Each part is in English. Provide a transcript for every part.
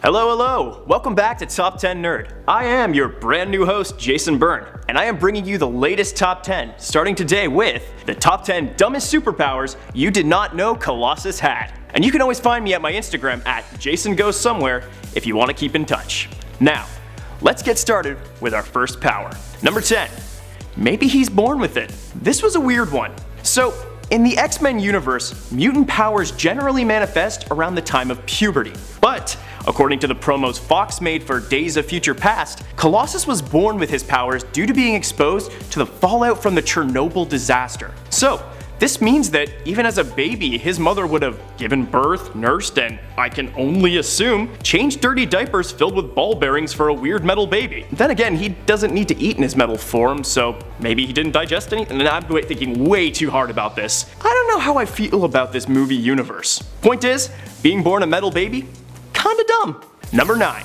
Hello, hello! Welcome back to Top 10 Nerd. I am your brand new host, Jason Byrne, and I am bringing you the latest Top 10, starting today with the Top 10 Dumbest Superpowers You Did Not Know Colossus Had. And you can always find me at my Instagram at JasonGoesSomewhere if you want to keep in touch. Now, let's get started with our first power. Number 10. Maybe he's born with it. This was a weird one. So, in the X-Men universe, mutant powers generally manifest around the time of puberty. But, according to the promos Fox made for Days of Future Past, Colossus was born with his powers due to being exposed to the fallout from the Chernobyl disaster. So, this means that even as a baby, his mother would have given birth, nursed, and, I can only assume, changed dirty diapers filled with ball bearings for a weird metal baby. Then again, he doesn't need to eat in his metal form, so maybe he didn't digest anything, and I'm thinking way too hard about this. I don't know how I feel about this movie universe. Point is, being born a metal baby? Kinda dumb. Number 9.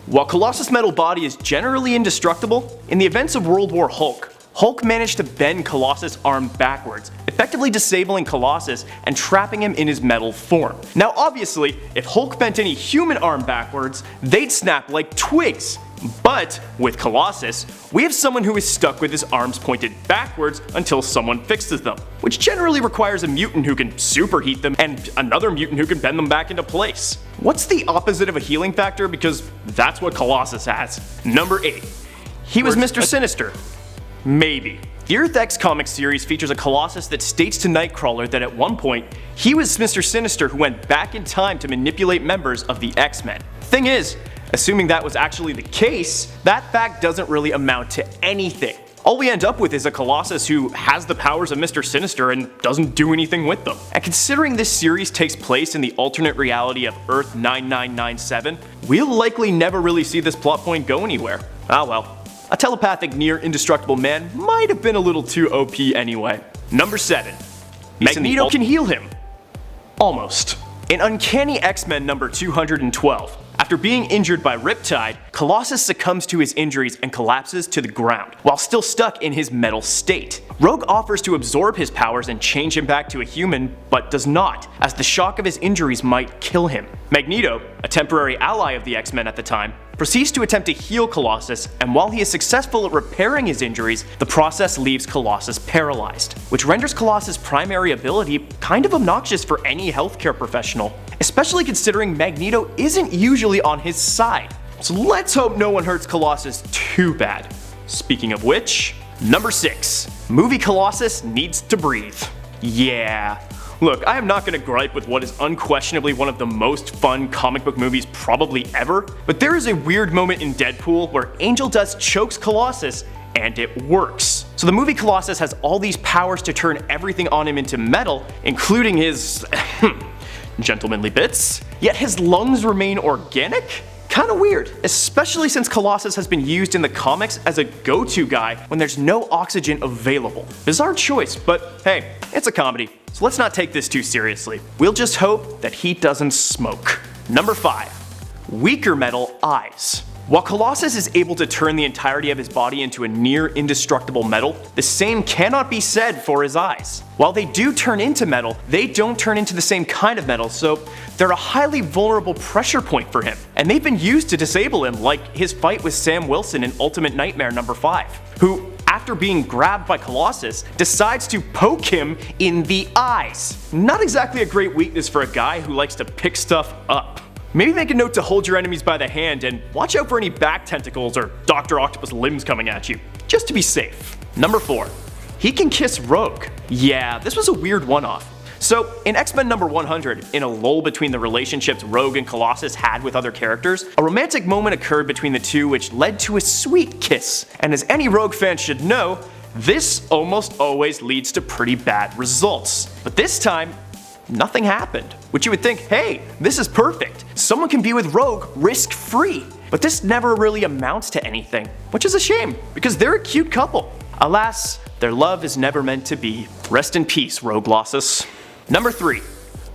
While Colossus' metal body is generally indestructible, in the events of World War Hulk managed to bend Colossus' arm backwards, effectively disabling Colossus and trapping him in his metal form. Now obviously, if Hulk bent any human arm backwards, they'd snap like twigs. But with Colossus, we have someone who is stuck with his arms pointed backwards until someone fixes them, which generally requires a mutant who can superheat them and another mutant who can bend them back into place. What's the opposite of a healing factor? Because that's what Colossus has. Number 8. He was Mr. Sinister. Maybe. The Earth X comic series features a Colossus that states to Nightcrawler that at one point, he was Mr. Sinister who went back in time to manipulate members of the X-Men. Thing is, assuming that was actually the case, that fact doesn't really amount to anything. All we end up with is a Colossus who has the powers of Mr. Sinister and doesn't do anything with them. And considering this series takes place in the alternate reality of Earth 9997, we'll likely never really see this plot point go anywhere. Ah well. A telepathic near indestructible man might have been a little too OP anyway. Number 7. Magneto can heal him. Almost. In Uncanny X-Men number 212, after being injured by Riptide, Colossus succumbs to his injuries and collapses to the ground, while still stuck in his metal state. Rogue offers to absorb his powers and change him back to a human, but does not, as the shock of his injuries might kill him. Magneto, a temporary ally of the X-Men at the time, proceeds to attempt to heal Colossus, and while he is successful at repairing his injuries, the process leaves Colossus paralyzed, which renders Colossus' primary ability kind of obnoxious for any healthcare professional, especially considering Magneto isn't usually on his side. So let's hope no one hurts Colossus too bad. Speaking of which, number 6. Movie Colossus needs to breathe. Yeah. Look, I am not going to gripe with what is unquestionably one of the most fun comic book movies probably ever, but there is a weird moment in Deapool where Angel Dust chokes Colossus, and it works. So the movie Colossus has all these powers to turn everything on him into metal, including his gentlemanly bits, yet his lungs remain organic? Kinda weird, especially since Colossus has been used in the comics as a go-to guy when there's no oxygen available. Bizarre choice, but hey, it's a comedy, so let's not take this too seriously. We'll just hope that he doesn't smoke. Number 5. Weaker metal eyes. While Colossus is able to turn the entirety of his body into a near indestructible metal, the same cannot be said for his eyes. While they do turn into metal, they don't turn into the same kind of metal, so they're a highly vulnerable pressure point for him. And they've been used to disable him, like his fight with Sam Wilson in Ultimate Nightmare number 5, who, after being grabbed by Colossus, decides to poke him in the eyes. Not exactly a great weakness for a guy who likes to pick stuff up. Maybe make a note to hold your enemies by the hand and watch out for any back tentacles or Dr. Octopus limbs coming at you, just to be safe. Number 4. He can kiss Rogue. Yeah, this was a weird one-off. So, in X-Men number 100, in a lull between the relationships Rogue and Colossus had with other characters, a romantic moment occurred between the two which led to a sweet kiss. And as any Rogue fan should know, this almost always leads to pretty bad results. But this time, nothing happened. Which you would think, hey, this is perfect. Someone can be with Rogue risk-free. But this never really amounts to anything, which is a shame, because they're a cute couple. Alas, their love is never meant to be. Rest in peace, Rogue Colossus. Number 3.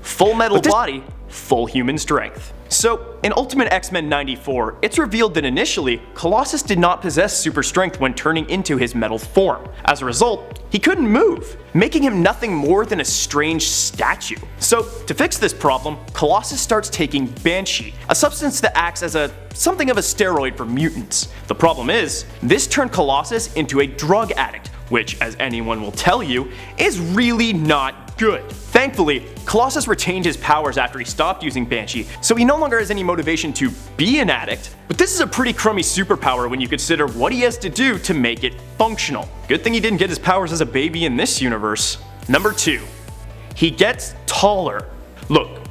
Full metal body, full human strength. So, in Ultimate X-Men 94, it's revealed that initially, Colossus did not possess super strength when turning into his metal form. As a result, he couldn't move, making him nothing more than a strange statue. So, to fix this problem, Colossus starts taking Banshee, a substance that acts as something of a steroid for mutants. The problem is, this turned Colossus into a drug addict, which, as anyone will tell you, is really not good. Thankfully, Colossus retained his powers after he stopped using Banshee, so he no longer has any motivation to be an addict, but this is a pretty crummy superpower when you consider what he has to do to make it functional. Good thing he didn't get his powers as a baby in this universe. Number 2. He gets taller. Look,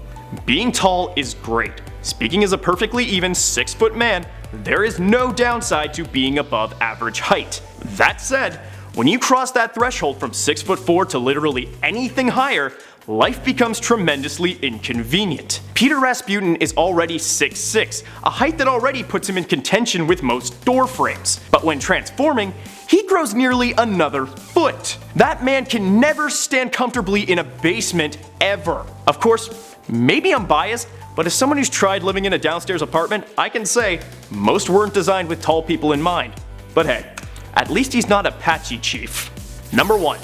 being tall is great. Speaking as a perfectly even 6-foot man, there is no downside to being above average height. That said, when you cross that threshold from 6'4" to literally anything higher, life becomes tremendously inconvenient. Peter Rasputin is already 6'6", a height that already puts him in contention with most door frames. But when transforming, he grows nearly another foot. That man can never stand comfortably in a basement ever. Of course, maybe I'm biased, but as someone who's tried living in a downstairs apartment, I can say most weren't designed with tall people in mind. But hey, at least he's not Apache Chief. Number 1.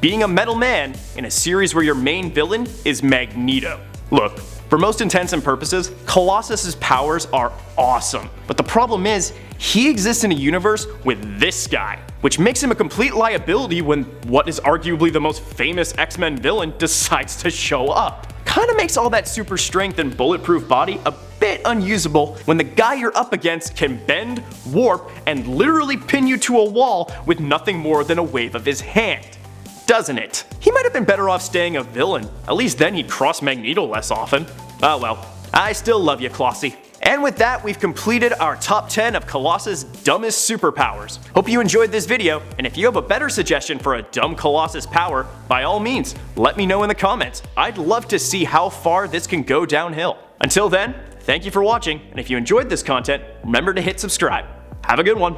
Being a metal man in a series where your main villain is Magneto. Look, for most intents and purposes, Colossus's powers are awesome, but the problem is, he exists in a universe with this guy, which makes him a complete liability when what is arguably the most famous X-Men villain decides to show up. Kinda makes all that super strength and bulletproof body a bit unusable when the guy you're up against can bend, warp, and literally pin you to a wall with nothing more than a wave of his hand. Doesn't it? He might have been better off staying a villain, at least then he'd cross Magneto less often. Oh well, I still love you, Colossi. And with that, we've completed our top 10 of Colossus' dumbest superpowers. Hope you enjoyed this video, and if you have a better suggestion for a dumb Colossus power, by all means, let me know in the comments. I'd love to see how far this can go downhill. Until then, thank you for watching, and if you enjoyed this content, remember to hit subscribe. Have a good one.